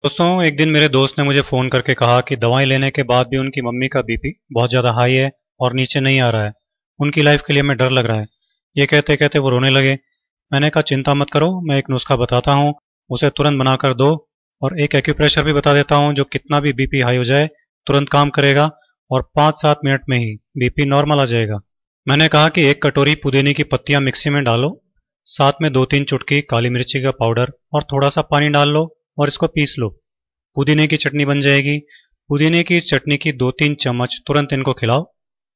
दोस्तों, एक दिन मेरे दोस्त ने मुझे फ़ोन करके कहा कि दवाई लेने के बाद भी उनकी मम्मी का बीपी बहुत ज़्यादा हाई है और नीचे नहीं आ रहा है। उनकी लाइफ के लिए हमें डर लग रहा है। ये कहते कहते वो रोने लगे। मैंने कहा चिंता मत करो, मैं एक नुस्खा बताता हूँ, उसे तुरंत बनाकर दो। और एक एक्यूप्रेशर भी बता देता हूँ जो कितना भी बीपी हाई हो जाए तुरंत काम करेगा और 5-7 मिनट में ही बीपी नॉर्मल आ जाएगा। मैंने कहा कि एक कटोरी पुदीने की पत्तियां मिक्सी में डालो, साथ में 2-3 चुटकी काली मिर्ची का पाउडर और थोड़ा सा पानी डाल लो और इसको पीस लो। पुदीने की चटनी बन जाएगी। पुदीने की चटनी की 2-3 चम्मच तुरंत इनको खिलाओ।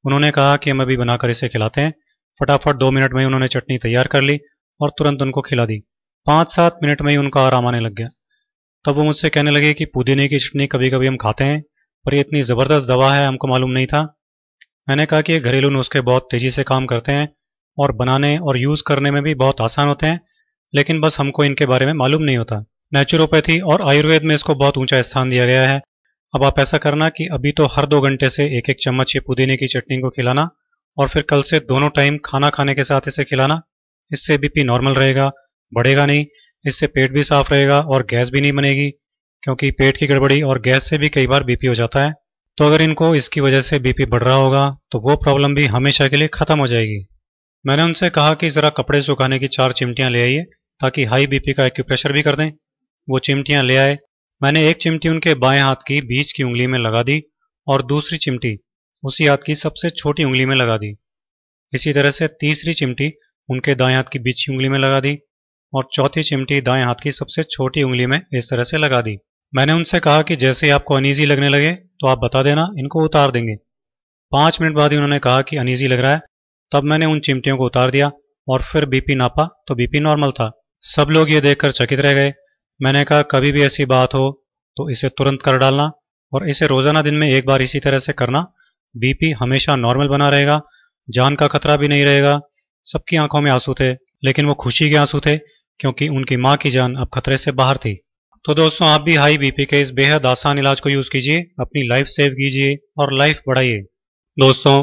उन्होंने कहा कि हम अभी बनाकर इसे खिलाते हैं। फटाफट 2 मिनट में ही उन्होंने चटनी तैयार कर ली और तुरंत उनको खिला दी। 5-7 मिनट में ही उनका आराम आने लग गया। तब वो मुझसे कहने लगे कि पुदीने की चटनी कभी कभी हम खाते हैं, पर ये इतनी ज़बरदस्त दवा है हमको मालूम नहीं था। मैंने कहा कि ये घरेलू नुस्खे बहुत तेज़ी से काम करते हैं और बनाने और यूज़ करने में भी बहुत आसान होते हैं, लेकिन बस हमको इनके बारे में मालूम नहीं होता। नेचुरोपैथी और आयुर्वेद में इसको बहुत ऊंचा स्थान दिया गया है। अब आप ऐसा करना कि अभी तो हर 2 घंटे से एक एक चम्मच ये पुदीने की चटनी को खिलाना और फिर कल से दोनों टाइम खाना खाने के साथ इसे खिलाना। इससे बीपी नॉर्मल रहेगा, बढ़ेगा नहीं। इससे पेट भी साफ रहेगा और गैस भी नहीं बनेगी, क्योंकि पेट की गड़बड़ी और गैस से भी कई बार बीपी हो जाता है। तो अगर इनको इसकी वजह से बीपी बढ़ रहा होगा तो वो प्रॉब्लम भी हमेशा के लिए ख़त्म हो जाएगी। मैंने उनसे कहा कि ज़रा कपड़े सुखाने की 4 चिमटियाँ ले आइए ताकि हाई बीपी का एक्यूप्रेशर भी कर दें। वो चिमटियां ले आए। मैंने एक चिमटी उनके बाएं हाथ की बीच की उंगली में लगा दी और दूसरी चिमटी उसी हाथ की सबसे छोटी उंगली में लगा दी। इसी तरह से तीसरी चिमटी उनके दाएं हाथ की बीच की उंगली में लगा दी और चौथी चिमटी दाएं हाथ की सबसे छोटी उंगली में इस तरह से लगा दी। मैंने उनसे कहा कि जैसे ही आपको अनईजी लगने लगे तो आप बता देना, इनको उतार देंगे। 5 मिनट बाद ही उन्होंने कहा कि अनईजी लग रहा है। तब मैंने उन चिमटियों को उतार दिया और फिर बीपी नापा तो बीपी नॉर्मल था। सब लोग ये देखकर चकित रह गए। मैंने कहा कभी भी ऐसी बात हो तो इसे तुरंत कर डालना और इसे रोजाना दिन में एक बार इसी तरह से करना। बीपी हमेशा नॉर्मल बना रहेगा, जान का खतरा भी नहीं रहेगा। सबकी आंखों में आंसू थे, लेकिन वो खुशी के आंसू थे, क्योंकि उनकी माँ की जान अब खतरे से बाहर थी। तो दोस्तों, आप भी हाई बीपी के इस बेहद आसान इलाज को यूज कीजिए, अपनी लाइफ सेव कीजिए और लाइफ बढ़ाइए। दोस्तों,